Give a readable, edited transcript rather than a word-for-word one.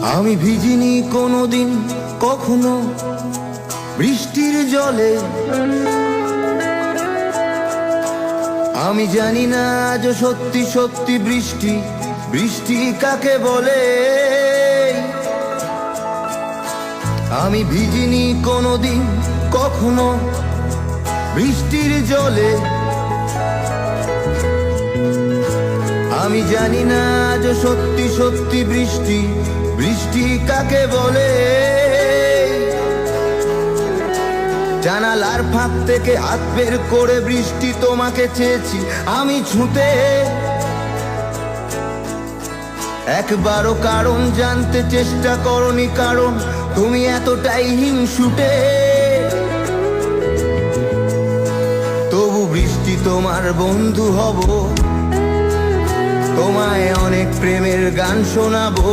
আমি ভিজিনি কোনোদিন কখনো বৃষ্টির জলে, আমি জানি না আজ সত্যি সত্যি বৃষ্টি বৃষ্টি কাকে বলে। আমি ভিজিনি কোনোদিন কখনো বৃষ্টির জলে, আমি জানি না আজ সত্যি সত্যি বৃষ্টি বৃষ্টি কাকে বলে। জানালার ফাঁক থেকে হাত বের করে বৃষ্টি তোমাকে চেয়েছি আমি ছুঁতে, একবারও কারণ জানতে চেষ্টা করনি, কারণ তুমি এতটাই হিংসুটে। তবু বৃষ্টি তোমার বন্ধু হব, তোমায় অনেক প্রেমের গান শোনাবো।